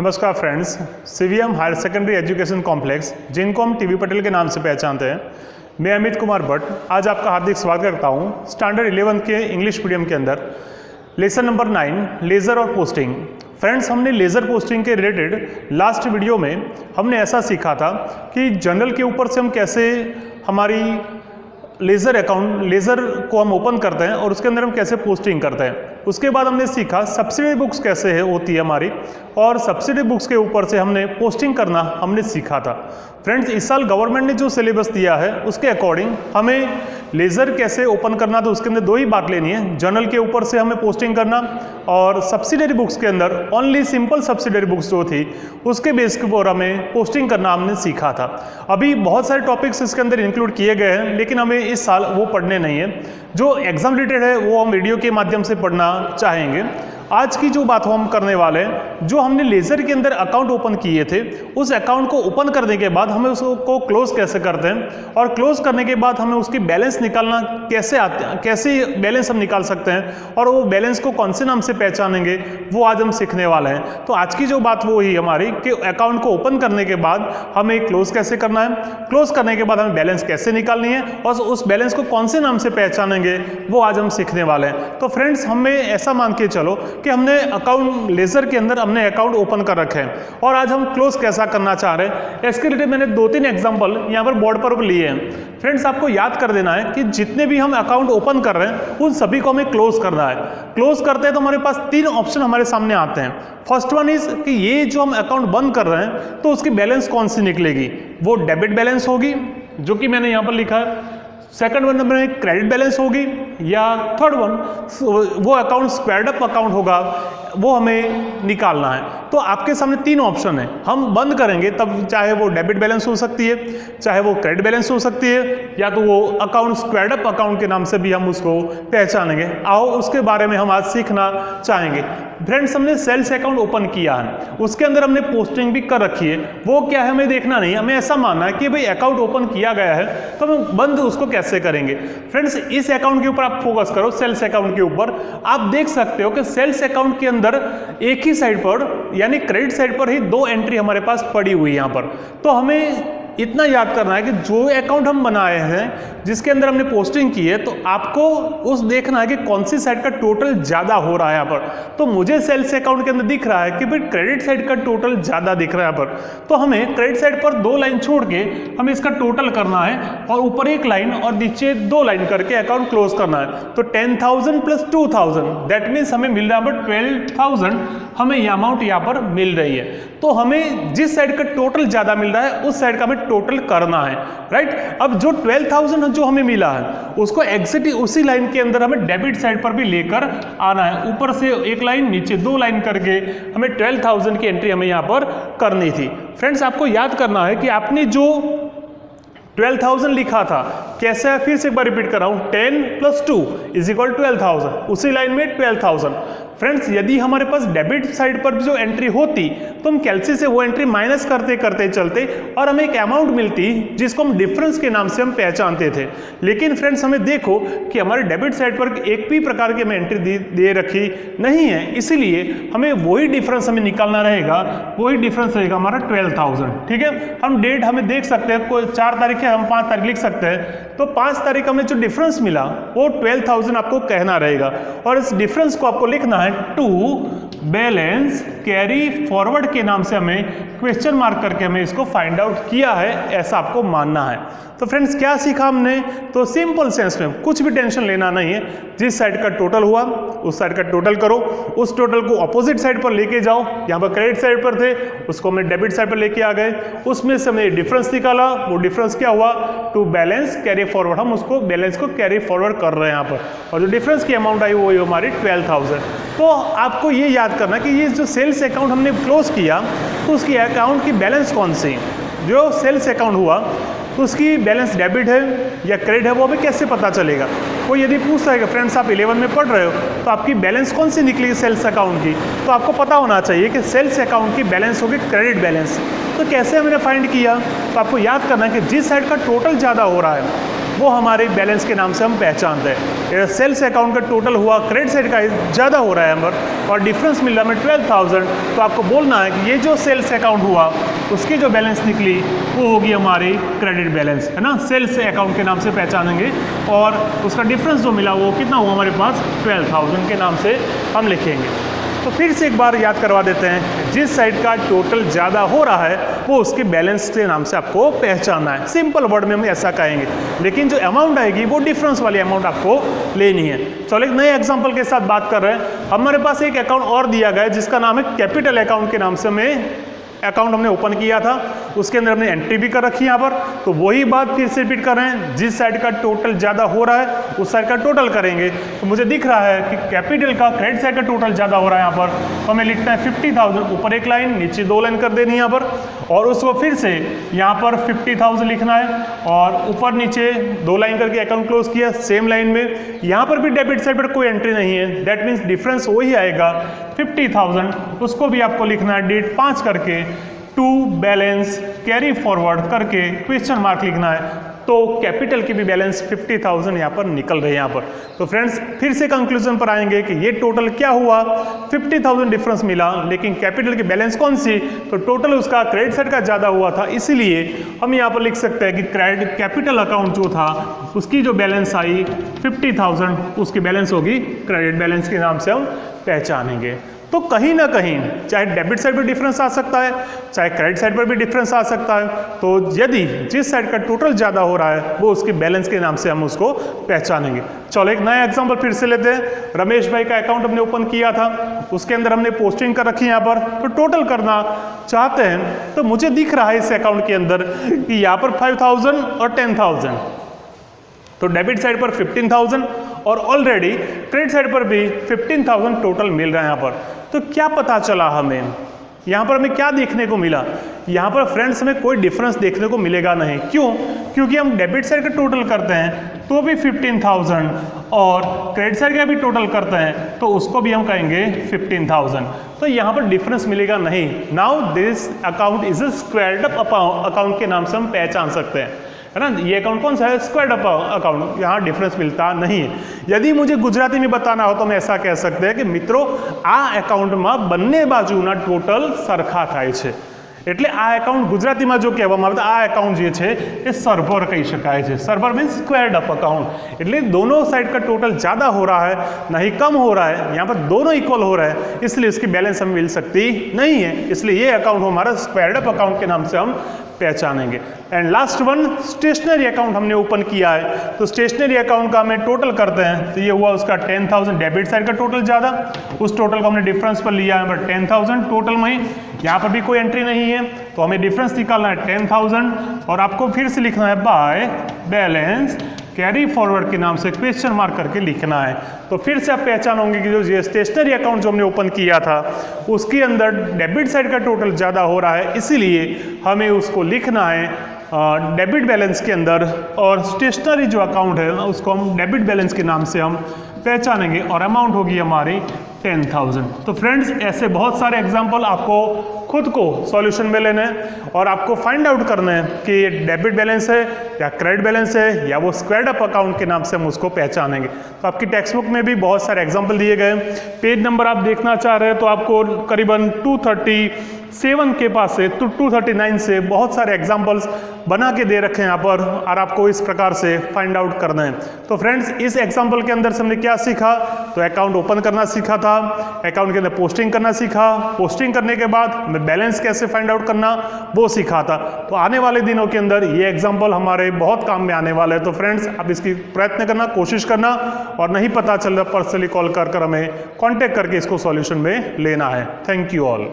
नमस्कार friends, CVM higher secondary education complex जिनको हम टीवी पटेल के नाम से पहचानते हैं, मैं अमित कुमार भट्ट आज आपका हार्दिक स्वागत करता हूं स्टैंडर्ड 11 के इंग्लिश मीडियम के अंदर लेसन नंबर 9 लेज़र और पोस्टिंग। फ्रेंड्स, हमने लेज़र पोस्टिंग के रिलेटेड लास्ट वीडियो में हमने ऐसा सीखा था कि जनरल के ऊपर से हम कैसे हमारी लेज़र को हम ओपन करते हैं और उसके अंदर हम कैसे पोस्टिंग करते हैं। उसके बाद हमने सीखा सब्सिडी बुक्स कैसे होती है हमारी, और सब्सिडी बुक्स के ऊपर से हमने पोस्टिंग करना हमने सीखा था। फ्रेंड्स, इस साल गवर्नमेंट ने जो सिलेबस दिया है उसके अकॉर्डिंग हमें लेज़र कैसे ओपन करना, तो उसके अंदर दो ही बात लेनी है, जनरल के ऊपर से हमें पोस्टिंग करना और सब्सिडरी बुक्स के अंदर ओनली सिंपल सब्सिडरी बुक्स जो थी उसके बेस के ऊपर हमें पोस्टिंग करना हमने सीखा था। अभी बहुत सारे टॉपिक्स इसके अंदर इंक्लूड किए गए हैं, लेकिन हमें इस साल वो पढ़ने नहीं है। जो एग्जाम रिलेटेड है वो हम वीडियो के माध्यम से पढ़ना चाहेंगे। आज की जो बात हम करने वाले हैं, जो हमने लेज़र के अंदर अकाउंट ओपन किए थे उस अकाउंट को ओपन करने के बाद हमें उसको क्लोज कैसे करते हैं, और क्लोज करने के बाद हमें उसकी बैलेंस निकालना कैसे आते हैं, कैसे बैलेंस हम निकाल सकते हैं, और वो बैलेंस को कौन से नाम से पहचानेंगे वो आज हम सीखने वाले हैं। तो आज की जो बात वो ही हमारी कि अकाउंट को ओपन करने के बाद हमें क्लोज कैसे करना है, क्लोज करने के बाद हमें बैलेंस कैसे निकालनी है, और उस बैलेंस को कौन से नाम से पहचानेंगे वो आज हम सीखने वाले हैं। तो फ्रेंड्स, हमें ऐसा मान के चलो कि हमने अकाउंट लेज़र के अंदर हमने अकाउंट ओपन कर रखे हैं और आज हम क्लोज कैसा करना चाह रहे हैं। इसके रिलेटेड मैंने 2-3 एग्जांपल यहाँ पर बोर्ड पर लिए हैं। फ्रेंड्स, आपको याद कर देना है कि जितने भी हम अकाउंट ओपन कर रहे हैं उन सभी को हमें क्लोज करना है। क्लोज करते हैं तो हमारे पास 3 ऑप्शन हमारे सामने आते हैं। फर्स्ट वन इज कि ये जो हम अकाउंट बंद कर रहे हैं तो उसकी बैलेंस कौन सी निकलेगी, वो डेबिट बैलेंस होगी जो कि मैंने यहाँ पर लिखा है। सेकंड वन नंबर में क्रेडिट बैलेंस होगी, या थर्ड वन वो अकाउंट स्क्वायर्ड अप अकाउंट होगा, वो हमें निकालना है। तो आपके सामने 3 ऑप्शन है। हम बंद करेंगे तब चाहे वो डेबिट बैलेंस हो सकती है, चाहे वो क्रेडिट बैलेंस हो सकती है, या तो वो अकाउंट स्क्वायर्ड अप अकाउंट के नाम से भी हम उसको पहचानेंगे। आओ उसके बारे में हम आज सीखना चाहेंगे। फ्रेंड्स, हमने सेल्स अकाउंट ओपन किया है, उसके अंदर हमने पोस्टिंग भी कर रखी है। वो क्या है हमें देखना नहीं, हमें ऐसा मानना है कि भाई अकाउंट ओपन किया गया है तो हम बंद उसको कैसे करेंगे। फ्रेंड्स, इस अकाउंट के ऊपर आप फोकस करो, सेल्स अकाउंट के ऊपर। आप देख सकते हो कि सेल्स अकाउंट के अंदर एक ही साइड पर यानी क्रेडिट साइड पर ही 2 एंट्री हमारे पास पड़ी हुई है यहाँ पर। तो हमें इतना याद करना है कि जो अकाउंट हम बनाए हैं जिसके अंदर हमने पोस्टिंग की है, तो आपको उस देखना है कि कौन सी साइड का टोटल ज्यादा हो रहा है यहाँ पर। तो मुझे सेल्स अकाउंट के अंदर दिख रहा है कि भाई क्रेडिट साइड का टोटल ज्यादा दिख रहा है यहाँ पर। तो हमें क्रेडिट साइड पर 2 लाइन छोड़ के हमें इसका टोटल करना है, और ऊपर 1 लाइन और नीचे 2 लाइन करके अकाउंट क्लोज करना है। तो 10,000 प्लस 2,000 दैट मीन्स हमें मिल रहा है 12,000 हमें यह अमाउंट यहाँ पर मिल रही है। तो हमें जिस साइड का टोटल ज्यादा मिल रहा है उस साइड का हमें टोटल करना है, राइट। अब जो 12,000 जो हमें मिला है उसको एग्जैक्ट उसी लाइन के अंदर हमें डेबिट साइड पर भी लेकर आना है। ऊपर से 1 लाइन नीचे 2 लाइन करके हमें 12,000 की एंट्री हमें यहाँ पर करनी थी। फ्रेंड्स, आपको याद करना है कि आपने जो 12,000 लिखा था कैसे है, फिर से एक बार रिपीट कर रहा हूं, 10 प्लस 2 इज इक्वल 12,000, उसी लाइन में 12,000। फ्रेंड्स, यदि हमारे पास डेबिट साइड पर भी जो एंट्री होती तो हम कैलसी से वो एंट्री माइनस करते करते चलते और हमें एक अमाउंट मिलती जिसको हम डिफरेंस के नाम से हम पहचानते थे। लेकिन फ्रेंड्स, हमें देखो कि हमारे डेबिट साइड पर एक भी प्रकार की हमें एंट्री दे रखी नहीं है, इसीलिए हमें वही डिफरेंस हमें निकालना रहेगा। वही डिफरेंस रहेगा हमारा 12,000। ठीक है, हम डेट हमें देख सकते हैं, कोई 4 तारीख है, हम 5 तारीख लिख सकते हैं। तो 5 तारीख हमें जो डिफरेंस मिला वो 12,000 आपको कहना रहेगा, और इस डिफरेंस को आपको लिखना है टू बैलेंस कैरी फॉरवर्ड के नाम से हमें क्वेश्चन मार्क करके हमें इसको फाइंड आउट किया है, ऐसा आपको मानना है। तो फ्रेंड्स, क्या सीखा हमने, तो सिंपल सेंस में कुछ भी टेंशन लेना नहीं है। जिस साइड का टोटल हुआ उस साइड का टोटल करो, उस टोटल को अपोजिट साइड पर लेके जाओ। यहाँ पर क्रेडिट साइड पर थे, उसको हमने डेबिट साइड पर लेके आ गए, उसमें से हमने डिफरेंस निकाला। वो डिफरेंस क्या हुआ, टू बैलेंस कैरी फॉरवर्ड, हम उसको बैलेंस को कैरी फॉरवर्ड कर रहे हैं यहाँ पर, और जो डिफरेंस की अमाउंट आई वो हमारी 12,000। तो आपको ये याद करना कि ये जो सेल्स अकाउंट हमने क्लोज किया तो उसकी अकाउंट की बैलेंस कौन सी, जो सेल्स अकाउंट हुआ तो उसकी बैलेंस डेबिट है या क्रेडिट है, वो हमें कैसे पता चलेगा। कोई यदि पूछता है कि फ्रेंड्स आप 11 में पढ़ रहे हो तो आपकी बैलेंस कौन सी निकली सेल्स अकाउंट की, तो आपको पता होना चाहिए कि सेल्स अकाउंट की बैलेंस होगी क्रेडिट बैलेंस। तो कैसे हमने फाइंड किया, तो आपको याद करना है कि जिस साइड का टोटल ज़्यादा हो रहा है वो हमारे बैलेंस के नाम से हम पहचानते हैं। सेल्स अकाउंट का टोटल हुआ, क्रेडिट साइड का ज़्यादा हो रहा है हमारे और डिफरेंस मिल रहा है 12,000, तो आपको बोलना है कि ये जो सेल्स अकाउंट हुआ उसकी जो बैलेंस निकली वो होगी हमारी क्रेडिट बैलेंस, है ना। सेल्स अकाउंट के नाम से पहचानेंगे और उसका डिफरेंस जो मिला वो कितना हुआ हमारे पास 12,000 के नाम से हम लिखेंगे। तो फिर से एक बार याद करवा देते हैं, जिस साइड का टोटल ज़्यादा हो रहा है वो उसके बैलेंस के नाम से आपको पहचानना है। सिंपल वर्ड में हम ऐसा कहेंगे, लेकिन जो अमाउंट आएगी वो डिफरेंस वाली अमाउंट आपको लेनी है। चलो एक नए एग्जांपल के साथ बात कर रहे हैं। हमारे पास एक अकाउंट और दिया गया है जिसका नाम है कैपिटल अकाउंट के नाम से हमें अकाउंट हमने ओपन किया था, उसके अंदर हमने एंट्री भी कर रखी है यहाँ पर। तो वही बात फिर से रिपीट कर रहे हैं, जिस साइड का टोटल ज़्यादा हो रहा है उस साइड का टोटल करेंगे। तो मुझे दिख रहा है कि कैपिटल का क्रेडिट साइड का टोटल ज़्यादा हो रहा है यहाँ पर, तो हमें लिखना है 50,000, ऊपर एक लाइन नीचे 2 लाइन कर देनी है यहाँ पर, और उसको फिर से यहाँ पर 50,000 लिखना है और ऊपर नीचे 2 लाइन करके अकाउंट क्लोज किया। सेम लाइन में यहाँ पर भी डेबिट साइड पर कोई एंट्री नहीं है, दैट मीन्स डिफरेंस वही आएगा 50,000, उसको भी आपको लिखना है डेट 5 करके, टू बैलेंस कैरी फॉरवर्ड करके क्वेश्चन मार्क लिखना है। तो कैपिटल की भी बैलेंस 50,000 यहाँ पर निकल रही है यहाँ पर। तो फ्रेंड्स फिर से कंक्लूजन पर आएंगे कि ये टोटल क्या हुआ, 50,000 डिफरेंस मिला, लेकिन कैपिटल की बैलेंस कौन सी, तो टोटल उसका क्रेडिट साइड का ज़्यादा हुआ था, इसीलिए हम यहाँ पर लिख सकते हैं कि क्रेडिट कैपिटल अकाउंट जो था उसकी जो बैलेंस आई 50,000, उसकी बैलेंस होगी क्रेडिट बैलेंस के नाम से हम पहचानेंगे। तो कहीं ना कहीं चाहे डेबिट साइड पर डिफरेंस आ सकता है, चाहे क्रेडिट साइड पर भी डिफरेंस आ सकता है। तो यदि जिस साइड का टोटल ज़्यादा हो रहा है वो उसके बैलेंस के नाम से हम उसको पहचानेंगे। चलो एक नया एग्जांपल फिर से लेते हैं। रमेश भाई का अकाउंट हमने ओपन किया था, उसके अंदर हमने पोस्टिंग कर रखी है यहाँ पर, तो टोटल करना चाहते हैं। तो मुझे दिख रहा है इस अकाउंट के अंदर कि यहाँ पर 5,000 और 10,000, तो डेबिट साइड पर 15,000 और ऑलरेडी क्रेडिट साइड पर भी 15,000 टोटल मिल रहा है यहाँ पर। तो क्या पता चला हमें, यहाँ पर हमें क्या देखने को मिला, यहाँ पर फ्रेंड्स हमें कोई डिफरेंस देखने को मिलेगा नहीं। क्यों? क्योंकि हम डेबिट साइड का टोटल करते हैं तो भी 15,000 और क्रेडिट साइड का भी टोटल करते हैं तो उसको भी हम कहेंगे 15,000, तो यहाँ पर डिफरेंस मिलेगा नहीं। Now this account is a squared up account के नाम से हम पहचान सकते हैं, है ना। ये अकाउंट कौन सा है, स्क्वायर्ड अप अकाउंट, यहाँ डिफरेंस मिलता नहीं है। यदि मुझे गुजराती में बताना हो तो मैं ऐसा कह सकते हैं कि मित्रों आ अकाउंटમાં બંને બાજુના ટોટલ સરખા થાય છે, એટલે આ અકાઉન્ટ ગુજરાતીમાં જો કહેવામાં આવે તો આ અકાઉન્ટ જે છે એ सर्वर કહી શકાય છે। Server means squared up account, એટલે दोनों साइड का टोटल ज़्यादा हो रहा है ना ही कम हो रहा है, यहाँ पर दोनों इक्वल हो रहा है, इसलिए इसकी बैलेंस हमें मिल सकती नहीं है। इसलिए ये अकाउंट हमारा स्क्वायर्ड अप अकाउंट के नाम से हम पहचानेंगे। And last one, stationery account हमने ओपन किया है, तो स्टेशनरी अकाउंट का हमें टोटल करते हैं तो ये हुआ उसका 10,000, डेबिट साइड का टोटल ज़्यादा, उस टोटल को हमने डिफरेंस पर लिया है पर 10,000 टोटल में, यहाँ पर भी कोई एंट्री नहीं है तो हमें डिफरेंस निकालना है 10,000 और आपको फिर से लिखना है बाय बैलेंस कैरी फॉरवर्ड के नाम से क्वेश्चन मार्क करके लिखना है। तो फिर से आप पहचान होंगे कि जो स्टेशनरी अकाउंट जो हमने ओपन किया था उसके अंदर डेबिट साइड का टोटल ज़्यादा हो रहा है, इसीलिए हमें उसको लिखना है डेबिट बैलेंस के अंदर, और स्टेशनरी जो अकाउंट है उसको हम डेबिट बैलेंस के नाम से हम पहचानेंगे और अमाउंट होगी हमारी 10,000। तो फ्रेंड्स ऐसे बहुत सारे एग्जाम्पल आपको खुद को सॉल्यूशन में लेना है और आपको फाइंड आउट करना है कि ये डेबिट बैलेंस है या क्रेडिट बैलेंस है या वो स्क्वायर्ड अप अकाउंट के नाम से हम उसको पहचानेंगे। तो आपकी टेक्स्ट बुक में भी बहुत सारे एग्जाम्पल दिए गए, पेज नंबर आप देखना चाह रहे हैं तो आपको करीबन 237 के पास से 239 से बहुत सारे एग्जाम्पल्स बना के दे रखे हैं यहाँ पर और आपको इस प्रकार से फाइंड आउट करना है। तो फ्रेंड्स इस एग्जाम्पल के अंदर से हमने क्या सीखा, तो अकाउंट ओपन करना सीखा था, अकाउंट के अंदर पोस्टिंग करना सीखा, पोस्टिंग करने के बाद बैलेंस कैसे फाइंड आउट करना वो सीखा था। तो आने वाले दिनों के अंदर ये एग्जाम्पल हमारे बहुत काम में आने वाले हैं। तो फ्रेंड्स आप इसकी प्रयत्न करना, कोशिश करना, और नहीं पता चल रहा पर्सनली कॉल कर हमें कॉन्टेक्ट करके इसको सॉल्यूशन में लेना है। Thank you all.